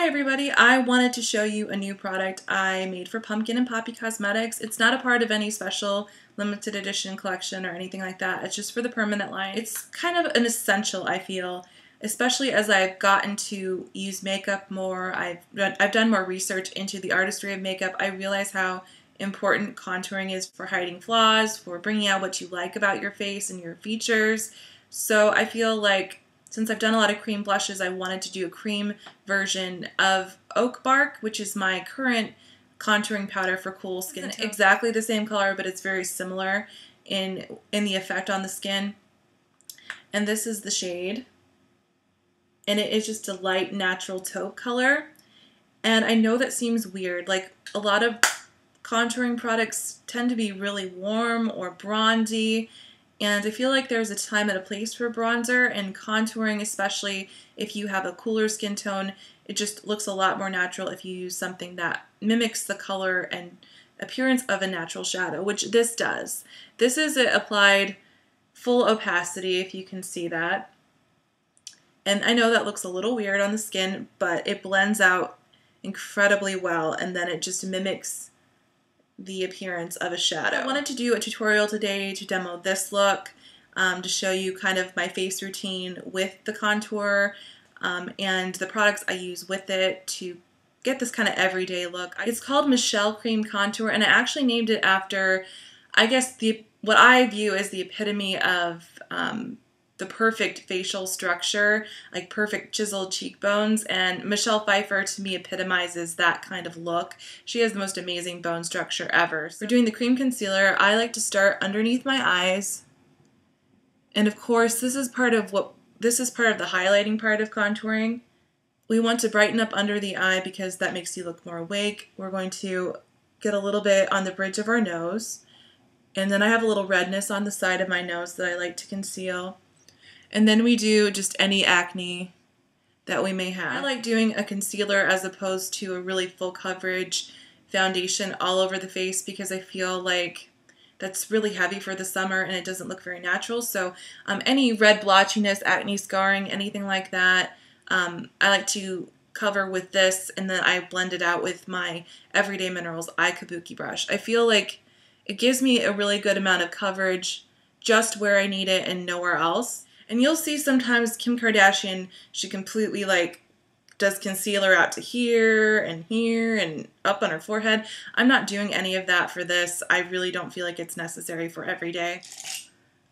Hi everybody, I wanted to show you a new product I made for Pumpkin and Poppy Cosmetics. It's not a part of any special limited edition collection or anything like that. It's just for the permanent line. It's kind of an essential, I feel, especially as I've gotten to use makeup more. I've done more research into the artistry of makeup. I realize how important contouring is for hiding flaws, for bringing out what you like about your face and your features. So I feel like since I've done a lot of cream blushes, I wanted to do a cream version of Oak Bark, which is my current contouring powder for cool skin. It's exactly the same color, but it's very similar in the effect on the skin. And this is the shade. And it is just a light, natural taupe color. And I know that seems weird. Like, a lot of contouring products tend to be really warm or bronzy. And I feel like there's a time and a place for bronzer, and contouring, especially if you have a cooler skin tone, it just looks a lot more natural if you use something that mimics the color and appearance of a natural shadow, which this does. This is applied full opacity, if you can see that. And I know that looks a little weird on the skin, but it blends out incredibly well, and then it just mimics the appearance of a shadow. I wanted to do a tutorial today to demo this look, to show you kind of my face routine with the contour and the products I use with it to get this kind of everyday look. It's called Michelle Cream Contour, and I actually named it after, I guess, what I view as the epitome of the perfect facial structure, like perfect chiseled cheekbones, and Michelle Pfeiffer to me epitomizes that kind of look. She has the most amazing bone structure ever. For doing the cream concealer, I like to start underneath my eyes, and of course this is part of the highlighting part of contouring. We want to brighten up under the eye because that makes you look more awake. We're going to get a little bit on the bridge of our nose, and then I have a little redness on the side of my nose that I like to conceal. And then we do just any acne that we may have. I like doing a concealer as opposed to a really full coverage foundation all over the face because I feel like that's really heavy for the summer and it doesn't look very natural. So any red blotchiness, acne scarring, anything like that, I like to cover with this, and then I blend it out with my Everyday Minerals Eye Kabuki brush. I feel like it gives me a really good amount of coverage just where I need it and nowhere else. And you'll see sometimes Kim Kardashian, she completely does concealer out to here and up on her forehead. I'm not doing any of that for this. I really don't feel like it's necessary for every day.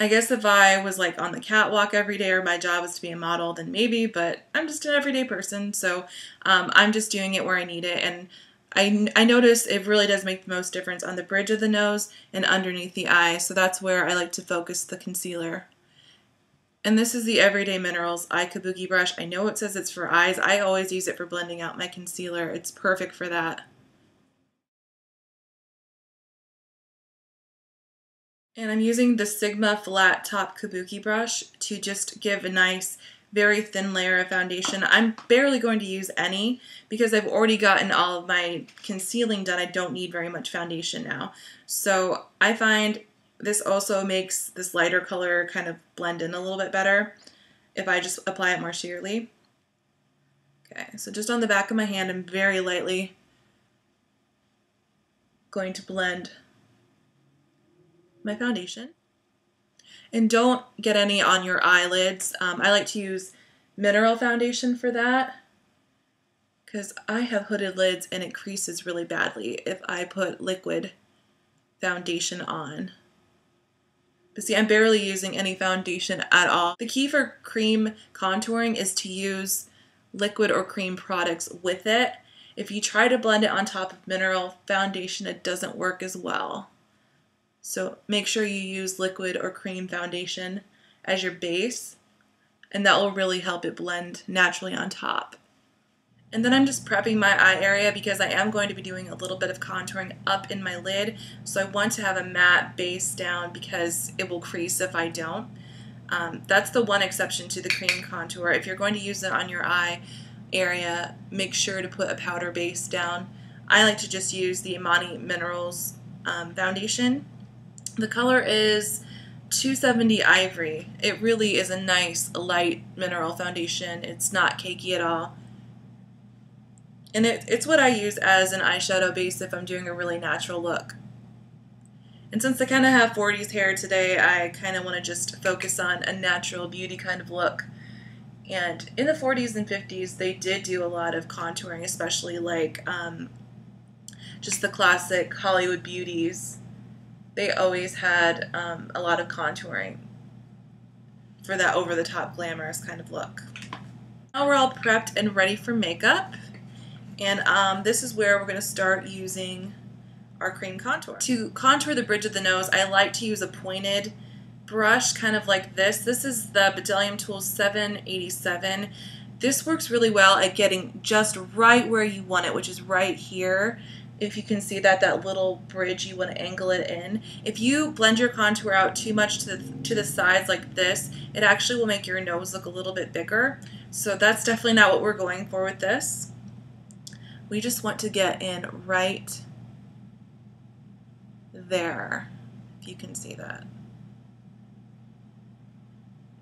I guess if I was on the catwalk every day or my job was to be a model, then maybe, but I'm just an everyday person, so I'm just doing it where I need it. And I notice it really does make the most difference on the bridge of the nose and underneath the eye, so that's where I like to focus the concealer. And this is the Everyday Minerals Eye Kabuki brush. I know it says it's for eyes. I always use it for blending out my concealer. It's perfect for that. And I'm using the Sigma Flat Top Kabuki brush to just give a nice, very thin layer of foundation. I'm barely going to use any because I've already gotten all of my concealing done. I don't need very much foundation now. So I find this also makes this lighter color kind of blend in a little bit better if I just apply it more sheerly. Okay, so just on the back of my hand, I'm very lightly going to blend my foundation. And don't get any on your eyelids. I like to use mineral foundation for that because I have hooded lids and it creases really badly if I put liquid foundation on. But see, I'm barely using any foundation at all. The key for cream contouring is to use liquid or cream products with it. If you try to blend it on top of mineral foundation, it doesn't work as well. So make sure you use liquid or cream foundation as your base, and that will really help it blend naturally on top. And then I'm just prepping my eye area because I am going to be doing a little bit of contouring up in my lid. So I want to have a matte base down because it will crease if I don't. That's the one exception to the cream contour. If you're going to use it on your eye area, make sure to put a powder base down. I like to just use the Amani Minerals foundation. The color is 270 Ivory. It really is a nice light mineral foundation. It's not cakey at all. And it's what I use as an eyeshadow base if I'm doing a really natural look. And since I kind of have 40s hair today, I kind of want to just focus on a natural beauty kind of look. And in the 40s and 50s, they did do a lot of contouring, especially like just the classic Hollywood beauties. They always had a lot of contouring for that over-the-top glamorous kind of look. Now we're all prepped and ready for makeup. And this is where we're going to start using our cream contour. To contour the bridge of the nose, I like to use a pointed brush, kind of like this. This is the Bdellium Tools 787. This works really well at getting just right where you want it, which is right here. If you can see that little bridge, you want to angle it in. If you blend your contour out too much to the sides like this, it actually will make your nose look a little bit bigger. So that's definitely not what we're going for with this. We just want to get in right there, if you can see that.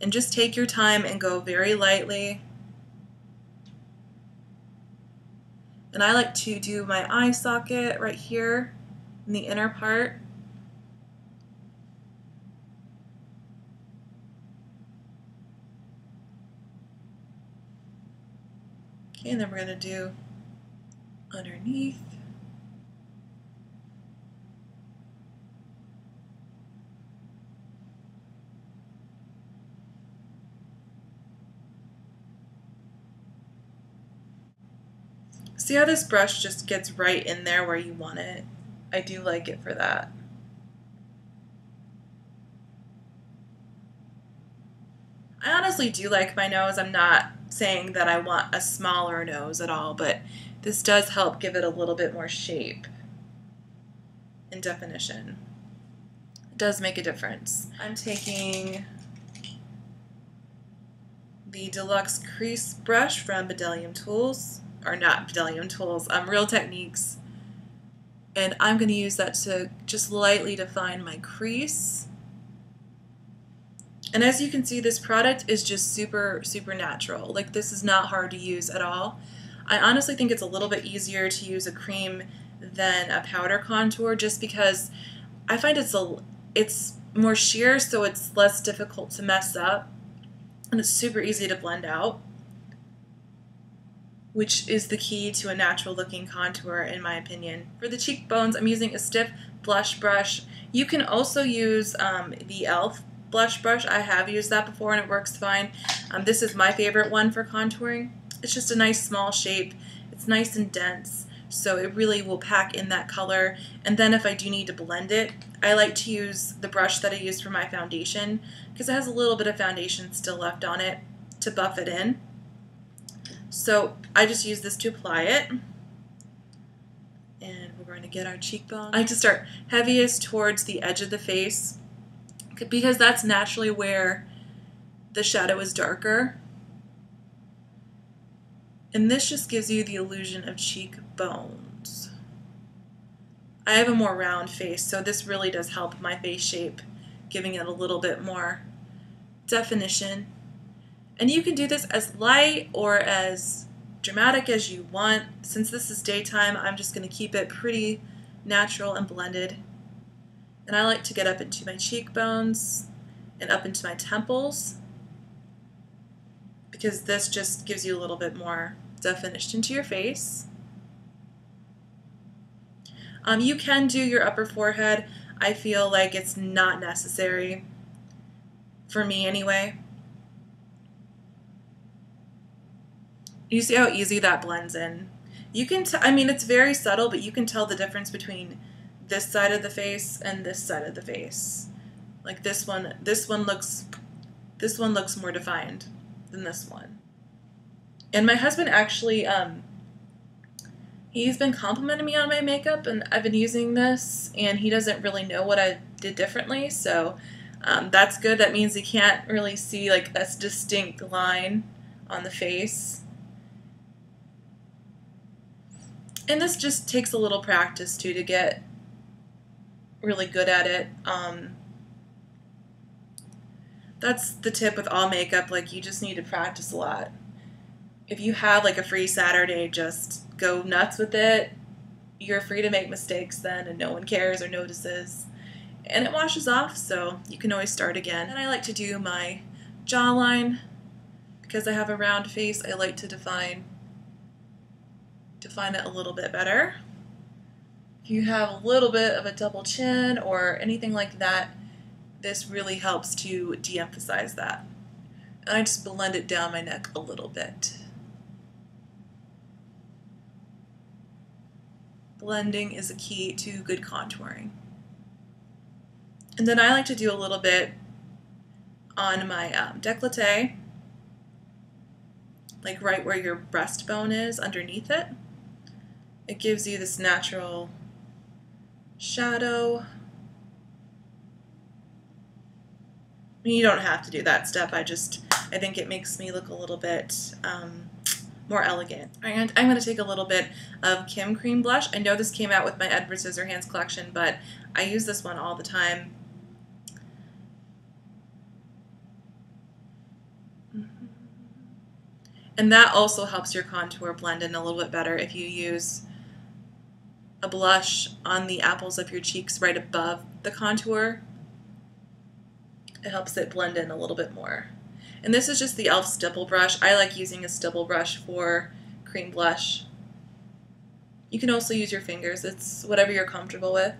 And just take your time and go very lightly. And I like to do my eye socket right here in the inner part. Okay, and then we're going to do underneath. See how this brush just gets right in there where you want it? I do like it for that. I honestly do like my nose. I'm not saying that I want a smaller nose at all, but this does help give it a little bit more shape and definition. It does make a difference. I'm taking the Deluxe Crease brush from Bdellium Tools, or not Bdellium Tools, Real Techniques, and I'm going to use that to just lightly define my crease. And as you can see, this product is just super natural. Like, this is not hard to use at all. I honestly think it's a little bit easier to use a cream than a powder contour, just because I find it's more sheer, so it's less difficult to mess up, and it's super easy to blend out, which is the key to a natural looking contour in my opinion. For the cheekbones, I'm using a stiff blush brush. You can also use the e.l.f. blush brush. I have used that before and it works fine. This is my favorite one for contouring. It's just a nice small shape. It's nice and dense, so it really will pack in that color. And then if I do need to blend it, I like to use the brush that I used for my foundation, because it has a little bit of foundation still left on it, to buff it in. So I just use this to apply it. And we're going to get our cheekbone. I like to start heaviest towards the edge of the face, because that's naturally where the shadow is darker. And this just gives you the illusion of cheekbones. I have a more round face, so this really does help my face shape, giving it a little bit more definition. And you can do this as light or as dramatic as you want. Since this is daytime, I'm just going to keep it pretty natural and blended. And I like to get up into my cheekbones and up into my temples, because this just gives you a little bit more definition to your face. You can do your upper forehead. I feel like it's not necessary, for me anyway. You see how easy that blends in? You can I mean, it's very subtle, but you can tell the difference between this side of the face and this side of the face. Like this one looks more defined than this one. And my husband actually, he's been complimenting me on my makeup, and I've been using this, and he doesn't really know what I did differently, so that's good. That means he can't really see like a distinct line on the face. And this just takes a little practice too to get really good at it. That's the tip with all makeup, like you just need to practice a lot. If you have like a free Saturday, just go nuts with it. You're free to make mistakes then, and no one cares or notices. And it washes off, so you can always start again. And I like to do my jawline. Because I have a round face, I like to define it a little bit better. If you have a little bit of a double chin or anything like that, this really helps to de-emphasize that. And I just blend it down my neck a little bit. Blending is a key to good contouring. And then I like to do a little bit on my décolleté, like right where your breastbone is, underneath it. It gives you this natural shadow. You don't have to do that step. I think it makes me look a little bit more elegant. And I'm going to take a little bit of Kim Cream Blush. I know this came out with my Edward Scissorhands collection, but I use this one all the time. And that also helps your contour blend in a little bit better if you use a blush on the apples of your cheeks right above the contour. It helps it blend in a little bit more. And this is just the e.l.f. stipple brush. I like using a stipple brush for cream blush. You can also use your fingers. It's whatever you're comfortable with.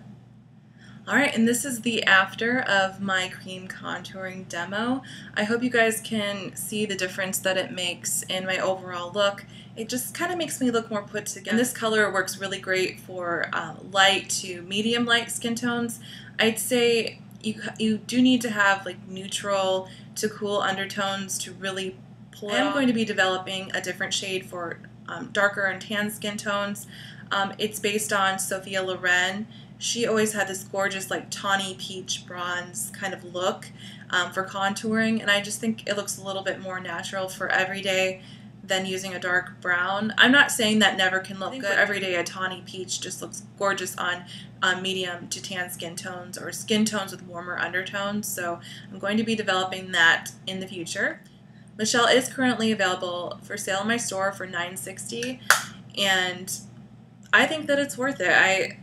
Alright, and this is the after of my cream contouring demo. I hope you guys can see the difference that it makes in my overall look. It just kind of makes me look more put together. And this color works really great for light to medium light skin tones. I'd say you do need to have like neutral to cool undertones to really pull it off. I'm going to be developing a different shade for darker and tan skin tones. It's based on Sophia Loren. She always had this gorgeous like tawny peach bronze kind of look for contouring, and I just think it looks a little bit more natural for everyday than using a dark brown. I'm not saying that never can look good. For everyday, a tawny peach just looks gorgeous on medium to tan skin tones or skin tones with warmer undertones, so I'm going to be developing that in the future. Michelle is currently available for sale in my store for $9.60, and I think that it's worth it.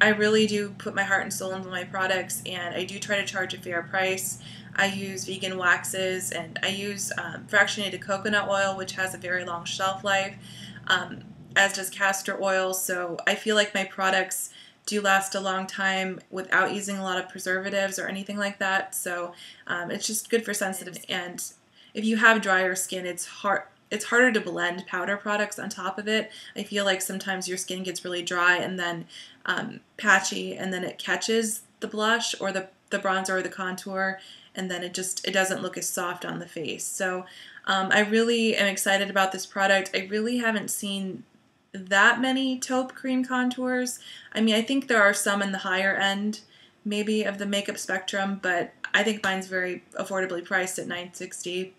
I really do put my heart and soul into my products, and I do try to charge a fair price. I use vegan waxes, and I use fractionated coconut oil, which has a very long shelf life, as does castor oil, so I feel like my products do last a long time without using a lot of preservatives or anything like that, so it's just good for sensitive. And if you have drier skin, it's harder to blend powder products on top of it. I feel like sometimes your skin gets really dry and then patchy, and then it catches the blush or the bronzer or the contour, and then it doesn't look as soft on the face. So I really am excited about this product. I really haven't seen that many taupe cream contours. I mean, I think there are some in the higher end maybe of the makeup spectrum, but I think mine's very affordably priced at $9.60.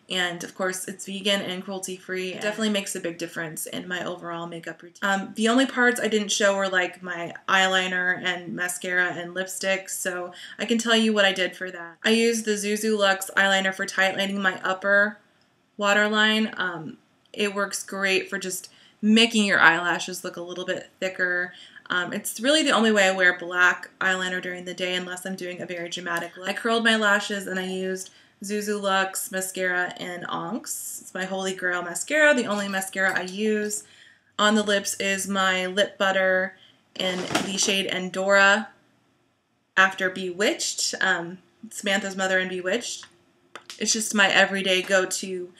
And of course, it's vegan and cruelty-free. It definitely makes a big difference in my overall makeup routine. The only parts I didn't show were like my eyeliner and mascara and lipstick, so I can tell you what I did for that. I used the Zuzu Luxe eyeliner for tightening my upper waterline. It works great for just making your eyelashes look a little bit thicker. It's really the only way I wear black eyeliner during the day unless I'm doing a very dramatic look. I curled my lashes and I used Zuzu Luxe mascara in Onks. It's my holy grail mascara, the only mascara I use. On the lips is my lip butter in the shade Endora after Bewitched, Samantha's mother in Bewitched. It's just my everyday go-to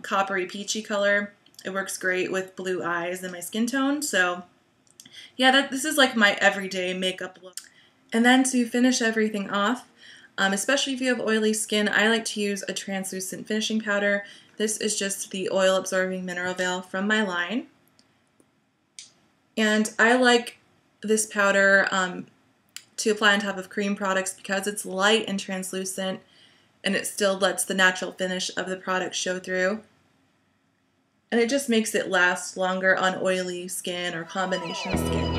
coppery peachy color. It works great with blue eyes and my skin tone, so yeah, this is like my everyday makeup look. And then to finish everything off, especially if you have oily skin, I like to use a translucent finishing powder. This is just the oil absorbing mineral veil from my line. And I like this powder to apply on top of cream products because it's light and translucent, and it still lets the natural finish of the product show through. And it just makes it last longer on oily skin or combination skin.